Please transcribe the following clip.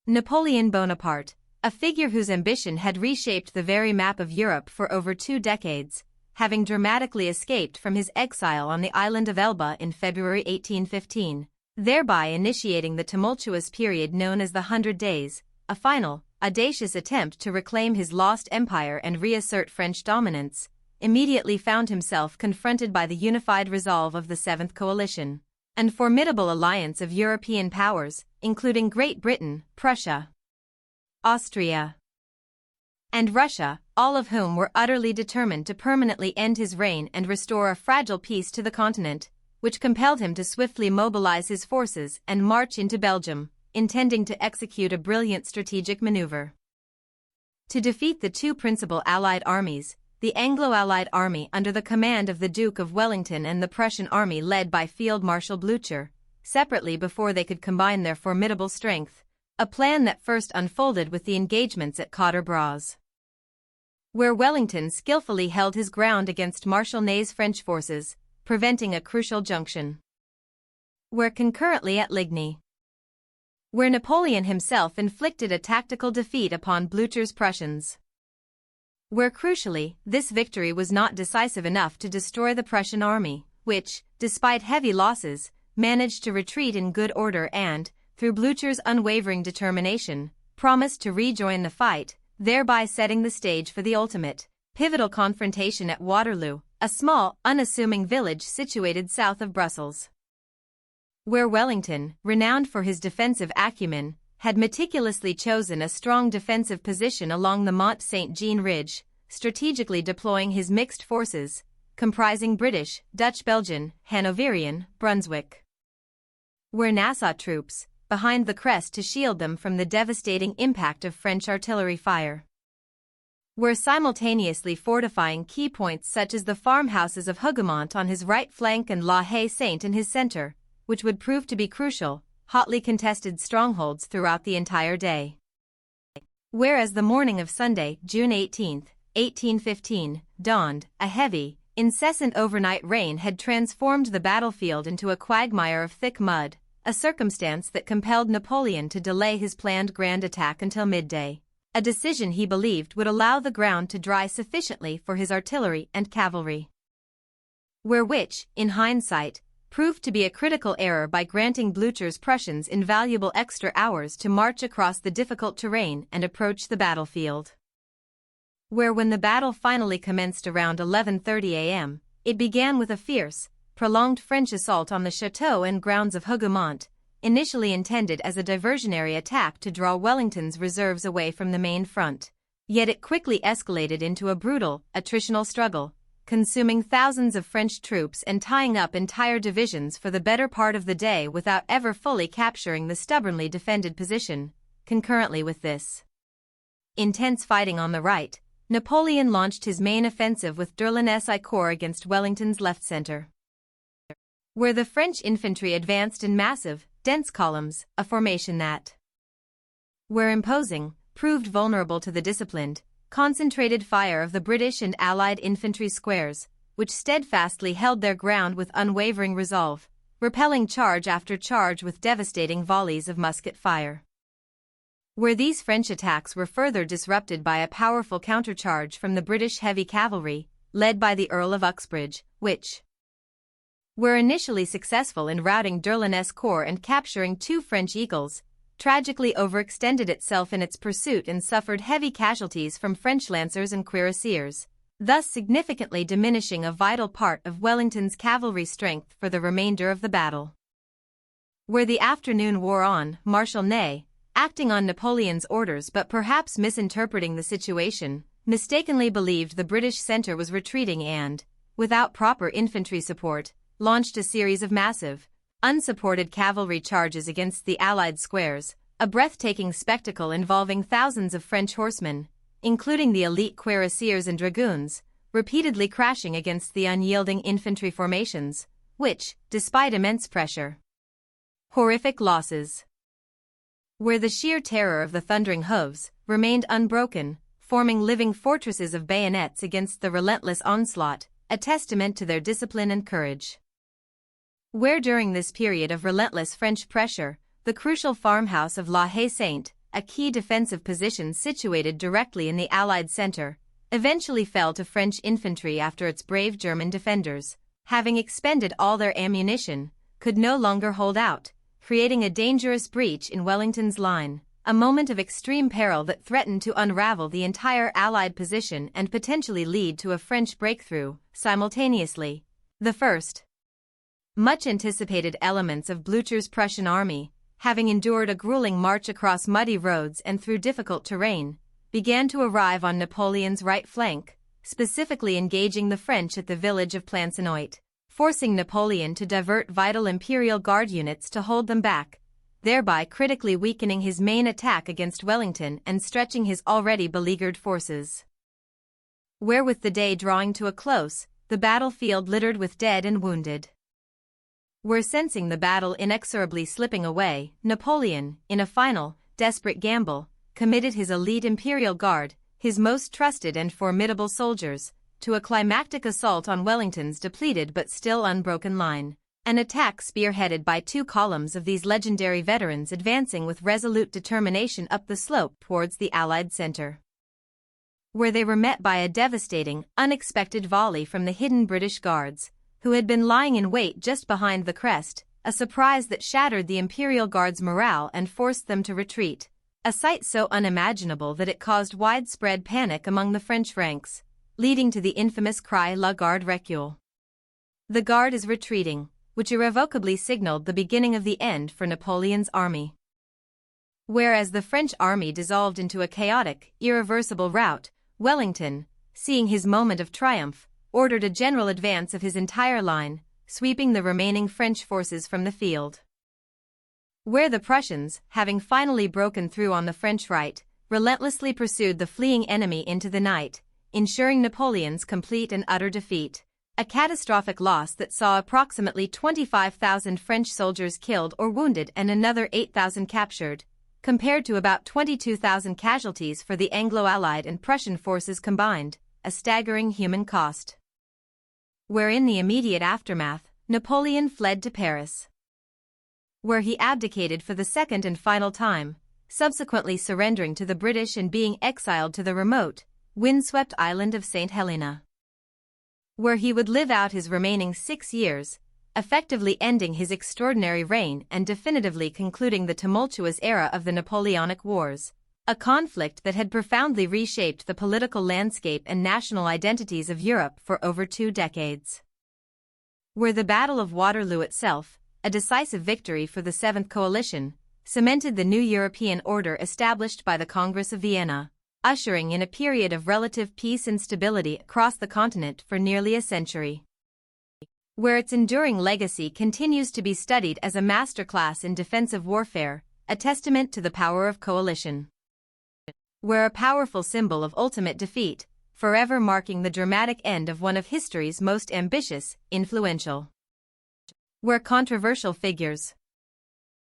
Napoleon Bonaparte, a figure whose ambition had reshaped the very map of Europe for over 2 decades, having dramatically escaped from his exile on the island of Elba in February 1815, thereby initiating the tumultuous period known as the 100 Days, a final, audacious attempt to reclaim his lost empire and reassert French dominance, immediately found himself confronted by the unified resolve of the Seventh Coalition, an formidable alliance of European powers, including Great Britain, Prussia, Austria, and Russia, all of whom were utterly determined to permanently end his reign and restore a fragile peace to the continent, which compelled him to swiftly mobilize his forces and march into Belgium, intending to execute a brilliant strategic maneuver. To defeat the two principal Allied armies, the Anglo-Allied army under the command of the Duke of Wellington and the Prussian army led by Field Marshal Blücher, separately before they could combine their formidable strength, a plan that first unfolded with the engagements at Quatre Bras, where Wellington skillfully held his ground against Marshal Ney's French forces, preventing a crucial junction, where concurrently at Ligny, where Napoleon himself inflicted a tactical defeat upon Blücher's Prussians, where crucially, this victory was not decisive enough to destroy the Prussian army, which, despite heavy losses, managed to retreat in good order and, through Blücher's unwavering determination, promised to rejoin the fight, thereby setting the stage for the ultimate, pivotal confrontation at Waterloo, a small, unassuming village situated south of Brussels, where Wellington, renowned for his defensive acumen, had meticulously chosen a strong defensive position along the Mont Saint-Jean ridge, strategically deploying his mixed forces, comprising British, Dutch-Belgian, Hanoverian, Brunswick, where Nassau troops, behind the crest to shield them from the devastating impact of French artillery fire, were simultaneously fortifying key points such as the farmhouses of Hougoumont on his right flank and La Haye-Saint in his center, which would prove to be crucial, hotly contested strongholds throughout the entire day. Whereas the morning of Sunday, June 18, 1815, dawned, a heavy, incessant overnight rain had transformed the battlefield into a quagmire of thick mud, a circumstance that compelled Napoleon to delay his planned grand attack until midday, a decision he believed would allow the ground to dry sufficiently for his artillery and cavalry, which, in hindsight, proved to be a critical error by granting Blücher's Prussians invaluable extra hours to march across the difficult terrain and approach the battlefield, where when the battle finally commenced around 11:30 a.m., it began with a fierce, prolonged French assault on the chateau and grounds of Hougoumont, initially intended as a diversionary attack to draw Wellington's reserves away from the main front. Yet it quickly escalated into a brutal, attritional struggle, consuming thousands of French troops and tying up entire divisions for the better part of the day without ever fully capturing the stubbornly defended position. Concurrently with this intense fighting on the right, Napoleon launched his main offensive with Durlin-SI Corps against Wellington's left center, where the French infantry advanced in massive, dense columns, a formation that, where imposing, proved vulnerable to the disciplined, concentrated fire of the British and Allied infantry squares, which steadfastly held their ground with unwavering resolve, repelling charge after charge with devastating volleys of musket fire, where these French attacks were further disrupted by a powerful countercharge from the British heavy cavalry, led by the Earl of Uxbridge, which were initially successful in routing Durlin-S Corps and capturing 2 French Eagles, tragically overextended itself in its pursuit and suffered heavy casualties from French lancers and cuirassiers, thus significantly diminishing a vital part of Wellington's cavalry strength for the remainder of the battle. Where the afternoon wore on, Marshal Ney, acting on Napoleon's orders but perhaps misinterpreting the situation, mistakenly believed the British center was retreating and, without proper infantry support, launched a series of massive, unsupported cavalry charges against the Allied squares, a breathtaking spectacle involving thousands of French horsemen, including the elite cuirassiers and dragoons, repeatedly crashing against the unyielding infantry formations, which, despite immense pressure, horrific losses, where the sheer terror of the thundering hooves, remained unbroken, forming living fortresses of bayonets against the relentless onslaught, a testament to their discipline and courage. Where during this period of relentless French pressure, the crucial farmhouse of La Haye-Saint, a key defensive position situated directly in the Allied center, eventually fell to French infantry after its brave German defenders, having expended all their ammunition, could no longer hold out, creating a dangerous breach in Wellington's line, a moment of extreme peril that threatened to unravel the entire Allied position and potentially lead to a French breakthrough. Simultaneously, the first, much anticipated elements of Blücher's Prussian army, having endured a grueling march across muddy roads and through difficult terrain, began to arrive on Napoleon's right flank, specifically engaging the French at the village of Plancenoit, forcing Napoleon to divert vital Imperial Guard units to hold them back, thereby critically weakening his main attack against Wellington and stretching his already beleaguered forces. Where, with the day drawing to a close, the battlefield littered with dead and wounded. Where, sensing the battle inexorably slipping away, Napoleon, in a final, desperate gamble, committed his elite Imperial Guard, his most trusted and formidable soldiers, to a climactic assault on Wellington's depleted but still unbroken line, an attack spearheaded by two columns of these legendary veterans advancing with resolute determination up the slope towards the Allied center, where they were met by a devastating, unexpected volley from the hidden British Guards, who had been lying in wait just behind the crest, a surprise that shattered the Imperial Guard's morale and forced them to retreat, a sight so unimaginable that it caused widespread panic among the French ranks, leading to the infamous cry "La Garde recule." The Guard is retreating, which irrevocably signaled the beginning of the end for Napoleon's army. Whereas the French army dissolved into a chaotic, irreversible rout, Wellington, seeing his moment of triumph, ordered a general advance of his entire line, sweeping the remaining French forces from the field. Where the Prussians, having finally broken through on the French right, relentlessly pursued the fleeing enemy into the night, ensuring Napoleon's complete and utter defeat, a catastrophic loss that saw approximately 25,000 French soldiers killed or wounded and another 8,000 captured, compared to about 22,000 casualties for the Anglo-Allied and Prussian forces combined, a staggering human cost. Where in the immediate aftermath, Napoleon fled to Paris, where he abdicated for the second and final time, subsequently surrendering to the British and being exiled to the remote, windswept island of St. Helena, where he would live out his remaining 6 years, effectively ending his extraordinary reign and definitively concluding the tumultuous era of the Napoleonic Wars, a conflict that had profoundly reshaped the political landscape and national identities of Europe for over 2 decades. Where the Battle of Waterloo itself, a decisive victory for the Seventh Coalition, cemented the new European order established by the Congress of Vienna, ushering in a period of relative peace and stability across the continent for nearly a century. Where its enduring legacy continues to be studied as a masterclass in defensive warfare, a testament to the power of coalition. Where a powerful symbol of ultimate defeat, forever marking the dramatic end of one of history's most ambitious, influential. Where controversial figures,